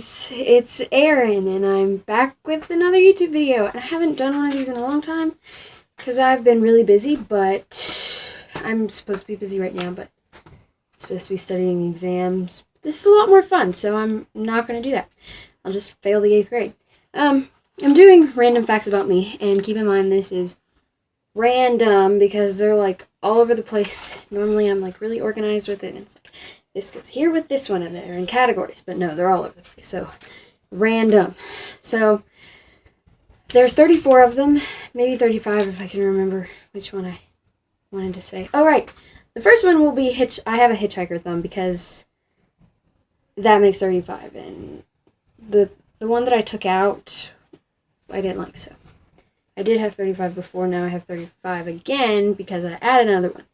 guys, it's Erin, and I'm back with another YouTube video. And I haven't done one of these in a long time because I've been really busy, but I'm supposed to be busy right now, but I'm supposed to be studying exams. This is a lot more fun, so I'm not going to do that. I'll just fail the 8th grade. I'm doing random facts about me, and keep in mind this is random because they're like all over the place. Normally I'm like really organized with it, and it's like, this goes here with this one, and they're in categories, but no, they're all over the place, so random. So there's 34 of them, maybe 35 if I can remember which one I wanted to say. Oh, right. The first one will be I have a hitchhiker thumb because that makes 35, and the one that I took out, I didn't like, so I did have 35 before, now I have 35 again because I added another one.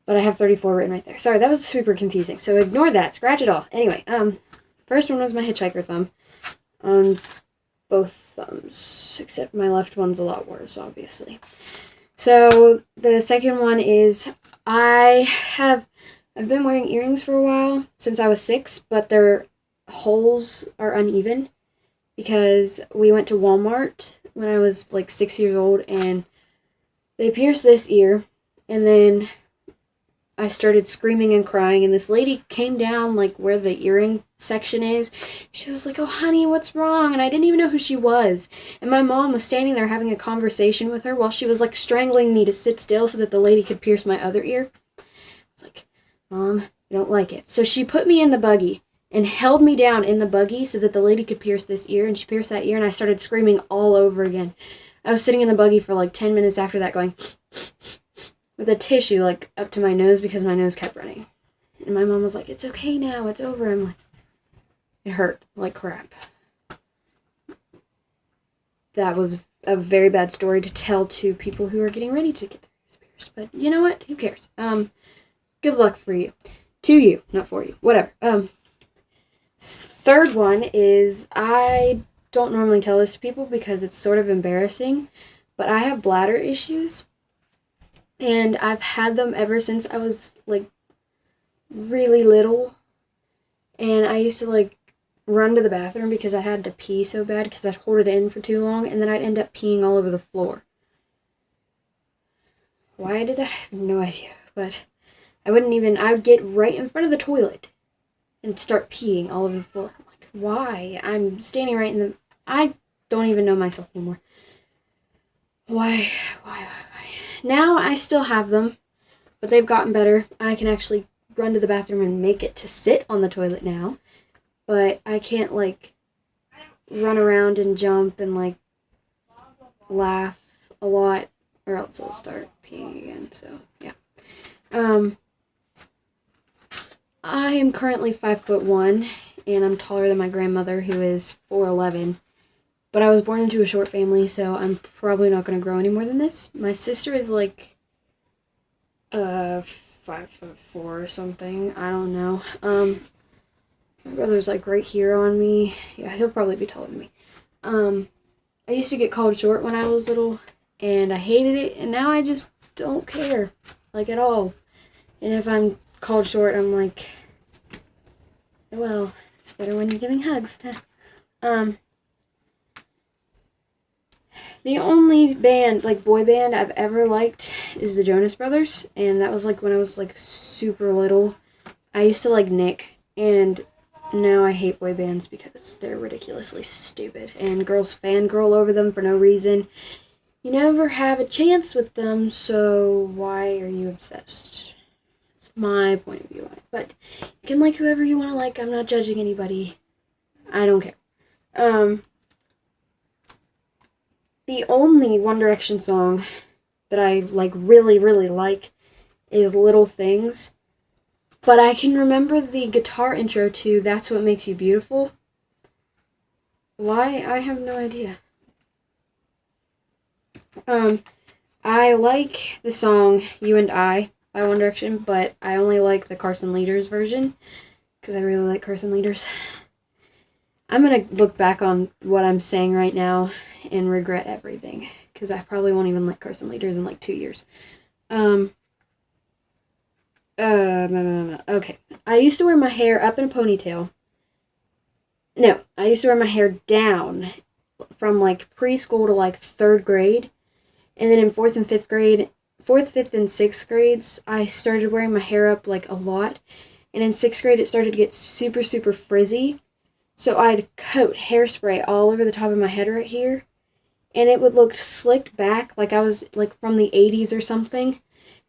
But I have 34 written right there. Sorry, that was super confusing. So ignore that. Scratch it all. Anyway, first one was my hitchhiker thumb. On both thumbs. Except my left one's a lot worse, obviously. So the second one is I've been wearing earrings for a while, since I was 6, but their holes are uneven. Because we went to Walmart when I was like 6 years old, and they pierced this ear, and then I started screaming and crying, and this lady came down, like, where the earring section is. She was like, "Oh, honey, what's wrong?" And I didn't even know who she was. And my mom was standing there having a conversation with her while she was, like, strangling me to sit still so that the lady could pierce my other ear. It's like, Mom, I don't like it. So she put me in the buggy and held me down in the buggy so that the lady could pierce this ear, and she pierced that ear, and I started screaming all over again. I was sitting in the buggy for, like, 10 minutes after that going with a tissue, like, up to my nose because my nose kept running. And my mom was like, "It's okay now, it's over." I'm like, it hurt like crap. That was a very bad story to tell to people who are getting ready to get their ears pierced. But you know what? Who cares? Good luck for you. To you, not for you. Whatever. Third one is, I don't normally tell this to people because it's sort of embarrassing, but I have bladder issues. And I've had them ever since I was, like, really little. And I used to, like, run to the bathroom because I had to pee so bad because I'd hold it in for too long, and then I'd end up peeing all over the floor. Why I did that, I have no idea. But I would get right in front of the toilet and start peeing all over the floor. I'm like, why? I'm standing right in the... I don't even know myself anymore. Why? Now I still have them, but they've gotten better. I can actually run to the bathroom and make it to sit on the toilet now, but I can't, like, run around and jump and, like, laugh a lot, or else I'll start peeing again, so, yeah. I am currently 5'1", and I'm taller than my grandmother, who is 4'11". But I was born into a short family, so I'm probably not going to grow any more than this. My sister is like 5'4" or something. I don't know. My brother's like right here on me. Yeah, he'll probably be taller than me. I used to get called short when I was little, and I hated it, and now I just don't care, like, at all. And if I'm called short, I'm like, well, it's better when you're giving hugs. The only band, like, boy band I've ever liked is the Jonas Brothers, and that was, like, when I was, like, super little. I used to like Nick, and now I hate boy bands because they're ridiculously stupid, and girls fangirl over them for no reason. You never have a chance with them, so why are you obsessed? It's my point of view on it. But you can like whoever you want to like. I'm not judging anybody. I don't care. The only One Direction song that I, like, really, really like is Little Things. But I can remember the guitar intro to That's What Makes You Beautiful. Why? I have no idea. I like the song You and I by One Direction, but I only like the Carson Leaders version because I really like Carson Leaders. I'm going to look back on what I'm saying right now and regret everything, because I probably won't even like Carson Leaders in, like, 2 years. Okay. I used to wear my hair up in a ponytail, No, I used to wear my hair down from like preschool to like 3rd grade. And then in 4th and 5th grade, 4th, 5th, and 6th grades, I started wearing my hair up like a lot. And in 6th grade, it started to get super, super frizzy. So I'd coat hairspray all over the top of my head right here. And it would look slicked back like I was like from the 80s or something.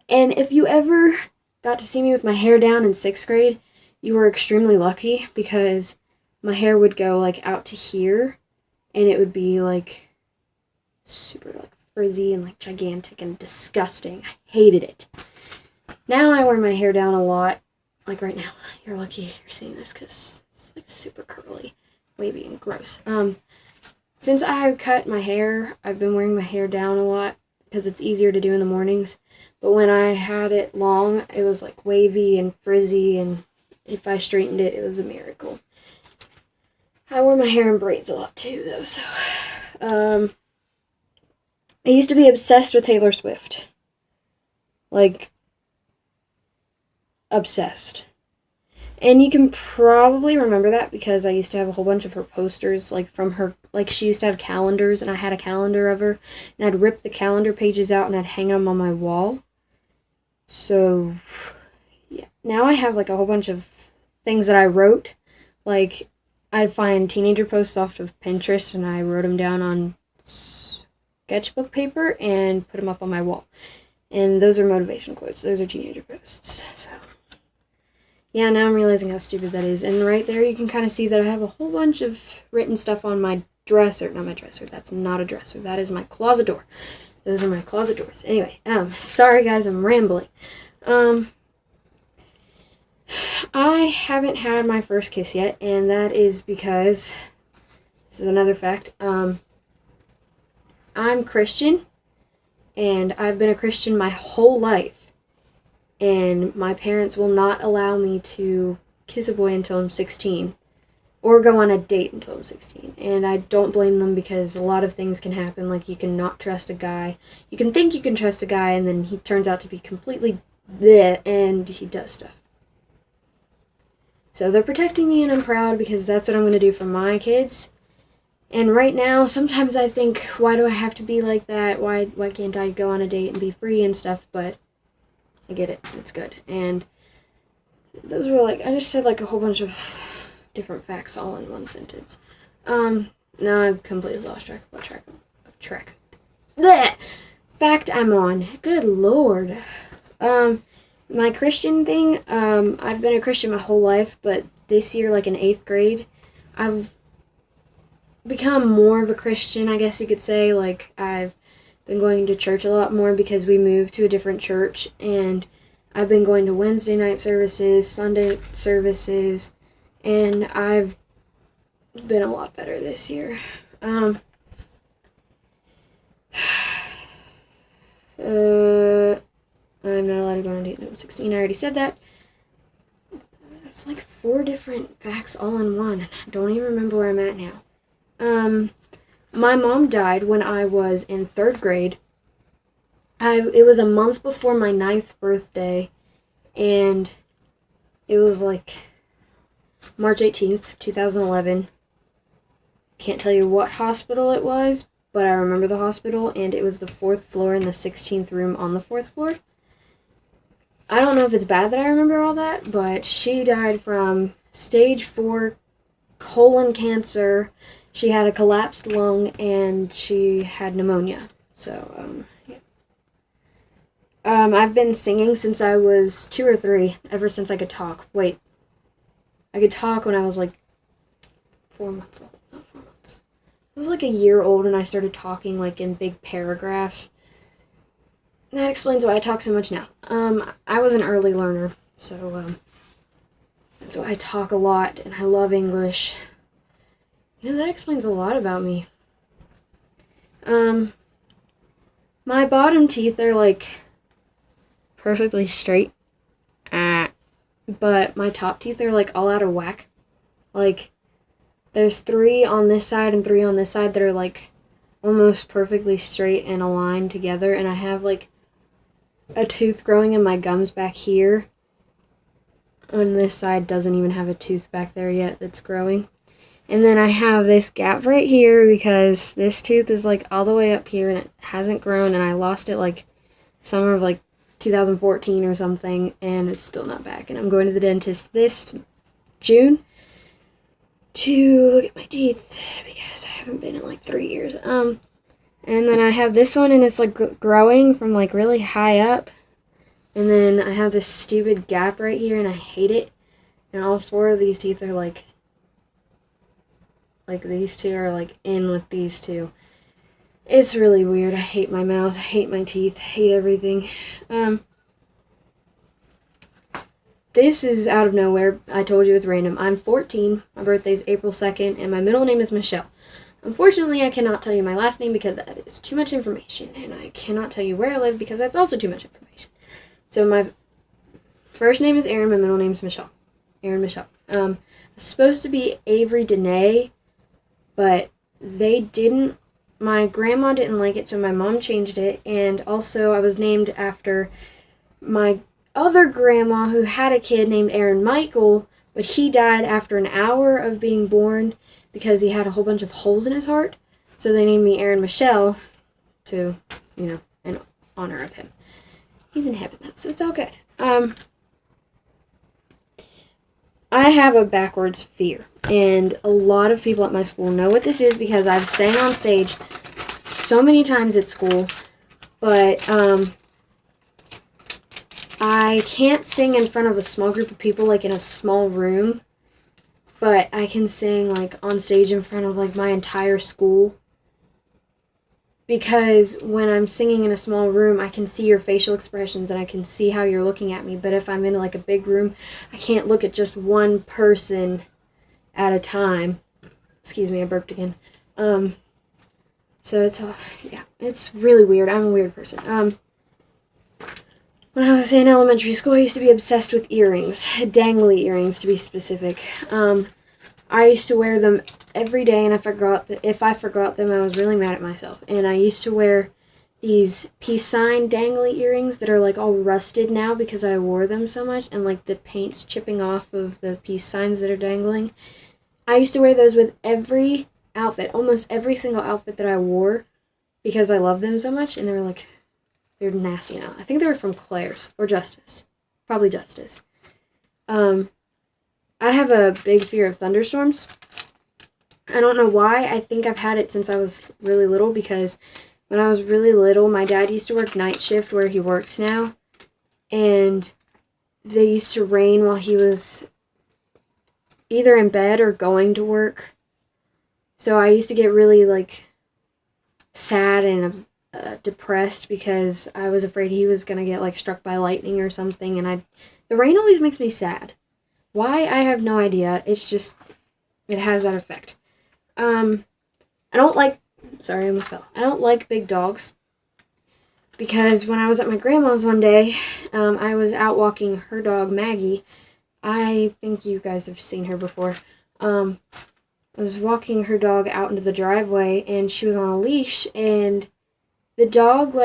And if you ever got to see me with my hair down in 6th grade, you were extremely lucky because my hair would go like out to here and it would be like super like frizzy and like gigantic and disgusting. I hated it. Now I wear my hair down a lot. Like right now, you're lucky you're seeing this because it's like super curly, wavy, and gross. Since I cut my hair, I've been wearing my hair down a lot because it's easier to do in the mornings. But when I had it long, it was like wavy and frizzy, and if I straightened it, it was a miracle. I wore my hair in braids a lot too, though, so. I used to be obsessed with Taylor Swift. Like, obsessed. And you can probably remember that because I used to have a whole bunch of her posters, like, from her, like, she used to have calendars, and I had a calendar of her, and I'd rip the calendar pages out, and I'd hang them on my wall. So, yeah. Now I have, like, a whole bunch of things that I wrote. Like, I'd find teenager posts off of Pinterest, and I wrote them down on sketchbook paper and put them up on my wall. And those are motivational quotes. Those are teenager posts. So, yeah, now I'm realizing how stupid that is. And right there you can kind of see that I have a whole bunch of written stuff on my dresser. Not my dresser. That's not a dresser. That is my closet door. Those are my closet doors. Anyway, sorry guys, I'm rambling. I haven't had my first kiss yet, and that is because, this is another fact, I'm Christian, and I've been a Christian my whole life, and my parents will not allow me to kiss a boy until I'm 16, or go on a date until I'm 16, and I don't blame them because a lot of things can happen, like you can not trust a guy, you can think you can trust a guy, and then he turns out to be completely bleh, and he does stuff. So they're protecting me, and I'm proud because that's what I'm going to do for my kids. And right now, sometimes I think, why do I have to be like that? Why can't I go on a date and be free and stuff? But I get it. It's good. And those were like, I just said like a whole bunch of different facts all in one sentence. Now I've completely lost track of what track. Blech! Fact I'm on. Good Lord. My Christian thing, I've been a Christian my whole life, but this year, like in 8th grade, I've become more of a Christian, I guess you could say. Like, I've been going to church a lot more because we moved to a different church, and I've been going to Wednesday night services, Sunday services, and I've been a lot better this year. I'm not allowed to go on a date until I'm 16. I already said that. It's like 4 different facts all in one. I don't even remember where I'm at now. My mom died when I was in 3rd grade. It was a month before my 9th birthday, and it was like March 18th, 2011. Can't tell you what hospital it was, but I remember the hospital, and it was the 4th floor in the 16th room on the 4th floor. I don't know if it's bad that I remember all that, but she died from stage 4 colon cancer. She had a collapsed lung, and she had pneumonia. So, yeah. I've been singing since I was 2 or 3, ever since I could talk. Wait. I could talk when I was like 4 months old. Not 4 months. I was like a year old, and I started talking like in big paragraphs. That explains why I talk so much now. I was an early learner, so, that's why I talk a lot, and I love English. You know, that explains a lot about me. My bottom teeth are, like, perfectly straight. But my top teeth are, like, all out of whack. Like, there's 3 on this side and 3 on this side that are, like, almost perfectly straight and aligned together, and I have, like, a tooth growing in my gums back here. On this side doesn't even have a tooth back there yet that's growing. And then I have this gap right here because this tooth is like all the way up here and it hasn't grown, and I lost it like summer of like 2014 or something, and it's still not back. And I'm going to the dentist this June to look at my teeth because I haven't been in like 3 years. And then I have this one, and it's like growing from like really high up. And then I have this stupid gap right here, and I hate it. And all 4 of these teeth are like these 2 are like in with these 2. It's really weird. I hate my mouth. I hate my teeth. I hate everything. This is out of nowhere. I told you it's random. I'm 14. My birthday's April 2nd, and my middle name is Michelle. Unfortunately, I cannot tell you my last name because that is too much information, and I cannot tell you where I live because that's also too much information. So my first name is Erin. My middle name is Michelle. Erin Michelle. It's supposed to be Avery Danae, but they didn't. My grandma didn't like it, so my mom changed it. And also, I was named after my other grandma who had a kid named Aaron Michael, but he died after an hour of being born because he had a whole bunch of holes in his heart. So they named me Erin Michelle to, in honor of him. He's in heaven, though, so it's all good. I have a backwards fear, and a lot of people at my school know what this is because I've sang on stage so many times at school, but I can't sing in front of a small group of people, like in a small room, but I can sing like on stage in front of like my entire school. Because when I'm singing in a small room, I can see your facial expressions and I can see how you're looking at me. But if I'm in like a big room, I can't look at just one person at a time. Excuse me, I burped again. So it's really weird. I'm a weird person. When I was in elementary school, I used to be obsessed with earrings. Dangly earrings, to be specific. I used to wear them every day, and if I forgot them, I was really mad at myself. And I used to wear these peace sign dangly earrings that are like all rusted now because I wore them so much, and like the paint's chipping off of the peace signs that are dangling. I used to wear those with every outfit, almost every single outfit that I wore, because I love them so much, and they're nasty now. I think they were from Claire's or Justice. Probably Justice. I have a big fear of thunderstorms. I don't know why. I think I've had it since I was really little because when I was really little, my dad used to work night shift where he works now, and they used to rain while he was either in bed or going to work. So I used to get really sad and depressed because I was afraid he was going to get struck by lightning or something, and the rain always makes me sad. Why? I have no idea. It's just, it has that effect. I don't like big dogs because when I was at my grandma's one day, I was out walking her dog, Maggie. I think you guys have seen her before. I was walking her dog out into the driveway, and she was on a leash, and the dog,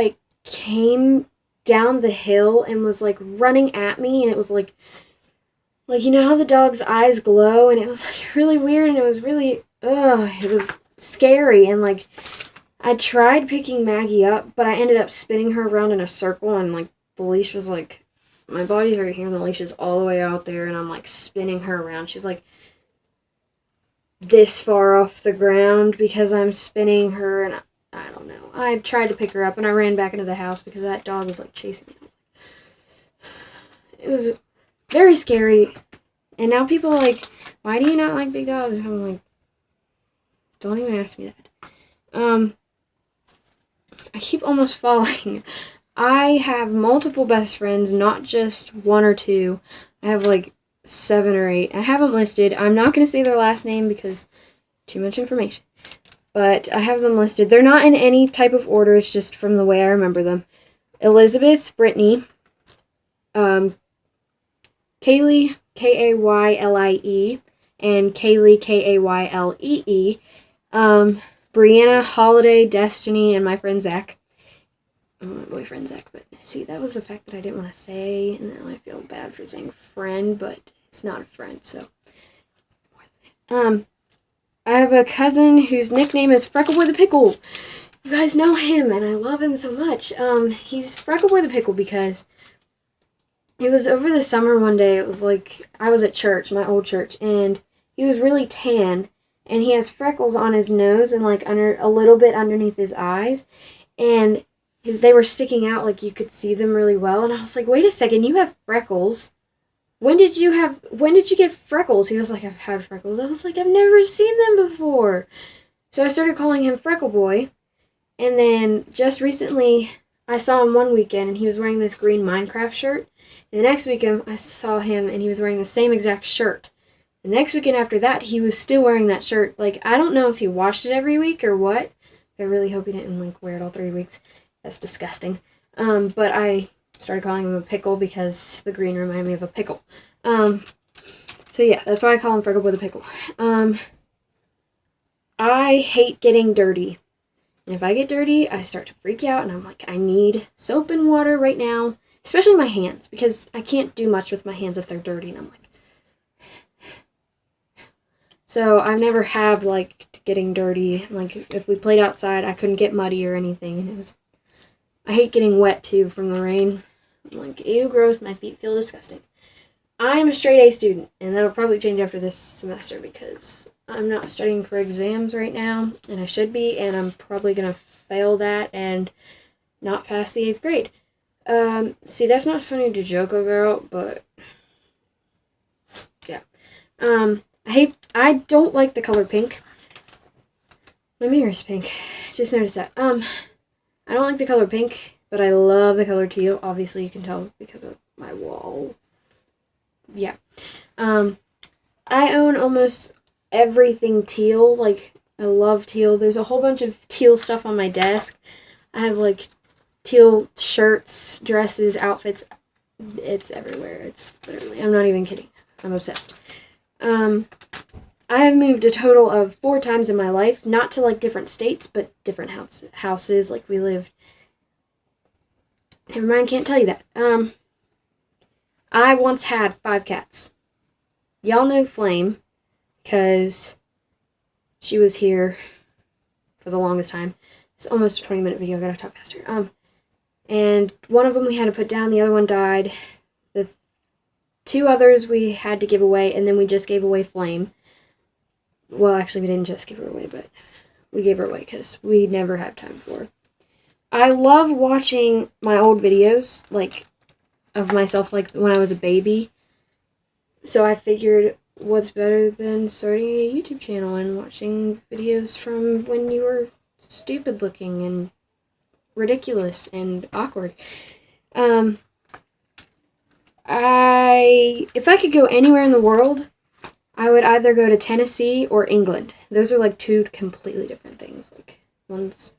came down the hill and was, running at me, and it was, you know how the dog's eyes glow, and it was, really weird, and it was really, it was scary, and, I tried picking Maggie up, but I ended up spinning her around in a circle, and, the leash was, my body's right here, and the leash is all the way out there, and I'm, spinning her around. She's, this far off the ground because I'm spinning her, and I don't know. I tried to pick her up, and I ran back into the house because that dog was, chasing me. It was very scary, and now people are why do you not like big dogs? And I'm don't even ask me that. I keep almost falling. I have multiple best friends, not just one or two. I have 7 or 8. I have them listed. I'm not going to say their last name because too much information. But I have them listed. They're not in any type of order. It's just from the way I remember them. Elizabeth, Brittany, Kaylee, Kaylie, and Kaylee, Kaylee. Brianna, Holiday, Destiny, and my friend Zach. My boyfriend Zach, but see, that was the fact that I didn't want to say, and now I feel bad for saying friend, but it's not a friend, so. I have a cousin whose nickname is Freckleboy the Pickle. You guys know him, and I love him so much. He's Freckleboy the Pickle because it was over the summer one day. It was like I was at church, my old church, and he was really tan, and he has freckles on his nose and like under a little bit underneath his eyes, and they were sticking out like you could see them really well. And I was like, "Wait a second, you have freckles? When did you get freckles?" He was like, "I've had freckles." I was like, "I've never seen them before." So I started calling him Freckleboy. And then just recently, I saw him one weekend, and he was wearing this green Minecraft shirt. And the next weekend, I saw him, and he was wearing the same exact shirt. The next weekend after that, he was still wearing that shirt. Like, I don't know if he washed it every week or what. I really hope he didn't, like, wear it all 3 weeks. That's disgusting. But I started calling him a pickle because the green reminded me of a pickle. So yeah, that's why I call him Freckleboy the Pickle. I hate getting dirty. And if I get dirty, I start to freak out, and I'm like, I need soap and water right now, especially my hands, because I can't do much with my hands if they're dirty, and I'm like... So I've never had, like, getting dirty. Like, if we played outside, I couldn't get muddy or anything, and it was... I hate getting wet, too, from the rain. I'm like, ew, gross, my feet feel disgusting. I'm a straight A student, and that'll probably change after this semester, because I'm not studying for exams right now, and I should be, and I'm probably going to fail that and not pass the 8th grade. See, that's not funny to joke about, but yeah. I don't like the color pink. My mirror's pink. Just noticed that. I don't like the color pink, but I love the color teal. Obviously, you can tell because of my wall. Yeah. I own almost everything teal. Like, I love teal. There's a whole bunch of teal stuff on my desk. I have, like, teal shirts, dresses, outfits. It's everywhere. It's literally, I'm not even kidding. I'm obsessed. I have moved a total of 4 times in my life. Not to, like, different states, but different houses. Like, we lived... Never mind, can't tell you that. I once had 5 cats. Y'all know Flame, because she was here for the longest time. It's almost a 20-minute video, I gotta talk faster. And one of them we had to put down, the other one died. The 2 others we had to give away, and then we just gave away Flame. Well, actually, we didn't just give her away, but we gave her away because we never had time for her. I love watching my old videos, like, of myself, like, when I was a baby. So I figured, what's better than starting a YouTube channel and watching videos from when you were stupid looking and ridiculous and awkward. If I could go anywhere in the world, I would either go to Tennessee or England. Those are, like, 2 completely different things. Like, one's...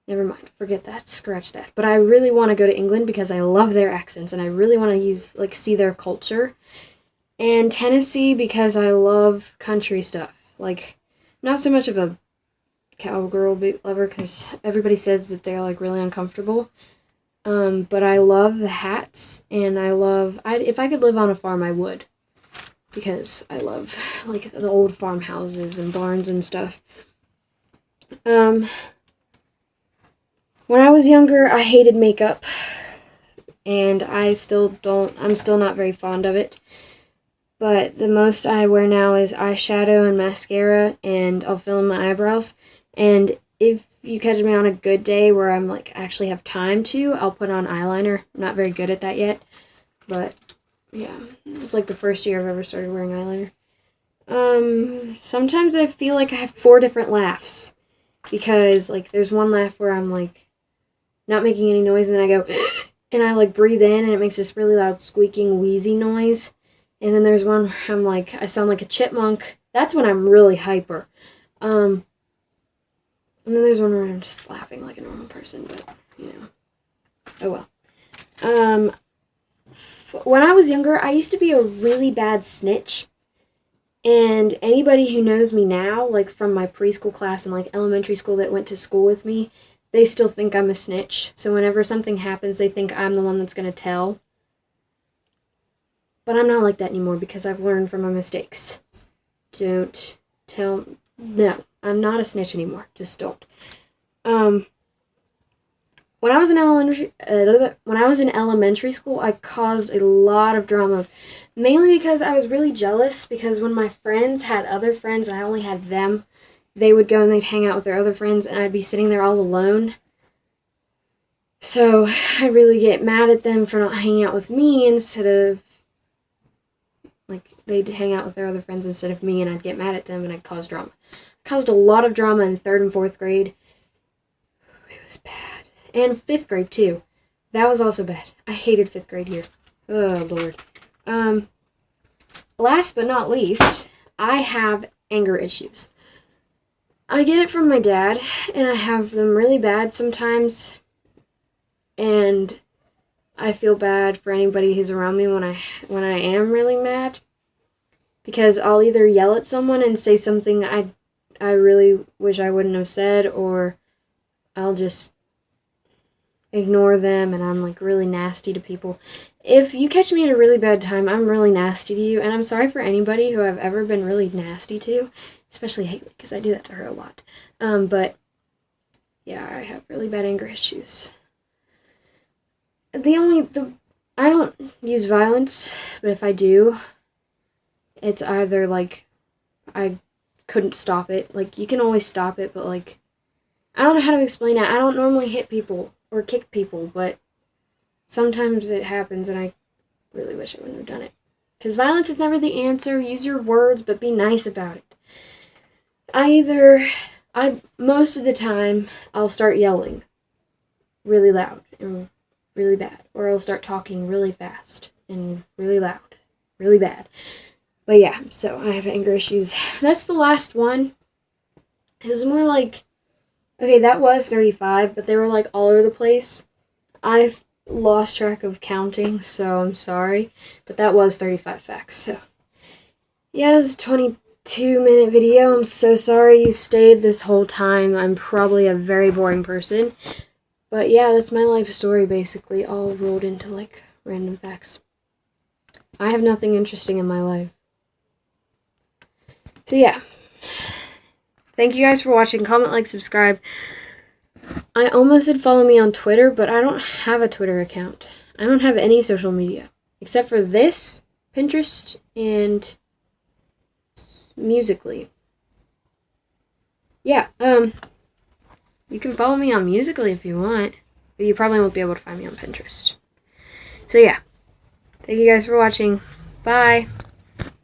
Never mind. Forget that. Scratch that. But I really want to go to England because I love their accents, and I really want to see their culture. And Tennessee because I love country stuff. Like, not so much of a cowgirl boot lover because everybody says that they're, like, really uncomfortable. But I love the hats, and if I could live on a farm, I would. Because I love, like, the old farmhouses and barns and stuff. When I was younger, I hated makeup. And I'm still not very fond of it. But the most I wear now is eyeshadow and mascara, and I'll fill in my eyebrows. And if you catch me on a good day where I'm, like, actually have time to, I'll put on eyeliner. I'm not very good at that yet. But... yeah, it's like the first year I've ever started wearing eyeliner. Sometimes I feel like I have 4 different laughs. Because, like, there's one laugh where I'm, like, not making any noise, and then I go, and I, like, breathe in, and it makes this really loud squeaking, wheezy noise. And then there's one where I'm, like, I sound like a chipmunk. That's when I'm really hyper. And then there's one where I'm just laughing like a normal person, but, you know. Oh, well. When I was younger, I used to be a really bad snitch, and anybody who knows me now, like from my preschool class and like elementary school that went to school with me, they still think I'm a snitch. So whenever something happens, they think I'm the one that's going to tell. But I'm not like that anymore because I've learned from my mistakes. Don't tell No, I'm not a snitch anymore. Just don't. When I was in elementary school, I caused a lot of drama, mainly because I was really jealous. Because when my friends had other friends and I only had them, they would go and they'd hang out with their other friends, and I'd be sitting there all alone. So I really get mad at them for not hanging out with me instead of, like, they'd hang out with their other friends instead of me, and I'd get mad at them and I'd cause drama. I caused a lot of drama in 3rd and 4th grade. It was bad. And 5th grade, too. That was also bad. I hated 5th grade year. Oh, Lord. Last but not least, I have anger issues. I get it from my dad, and I have them really bad sometimes. And I feel bad for anybody who's around me when I am really mad. Because I'll either yell at someone and say something I really wish I wouldn't have said, or I'll just ignore them, and I'm like really nasty to people. If you catch me at a really bad time, I'm really nasty to you, and I'm sorry for anybody who I've ever been really nasty to, especially Haley, because I do that to her a lot. But yeah, I have really bad anger issues. I don't use violence, but if I do, it's either like I couldn't stop it. Like, you can always stop it, but like, I don't know how to explain it. I don't normally hit people or kick people, but sometimes it happens, and I really wish I wouldn't have done it. Because violence is never the answer. Use your words, but be nice about it. Most of the time, I'll start yelling really loud and really bad, or I'll start talking really fast and really loud, really bad. But yeah, so I have anger issues. That's the last one. It was more like, okay, that was 35, but they were like all over the place. I've lost track of counting, so I'm sorry. But that was 35 facts, so. Yeah, this is a 22-minute video. I'm so sorry you stayed this whole time. I'm probably a very boring person. But yeah, that's my life story, basically, all rolled into, like, random facts. I have nothing interesting in my life. So yeah. Thank you guys for watching. Comment, like, subscribe. I almost said follow me on Twitter, but I don't have a Twitter account. I don't have any social media. Except for this, Pinterest, and Musical.ly. Yeah, you can follow me on Musical.ly if you want, but you probably won't be able to find me on Pinterest. So yeah, thank you guys for watching. Bye!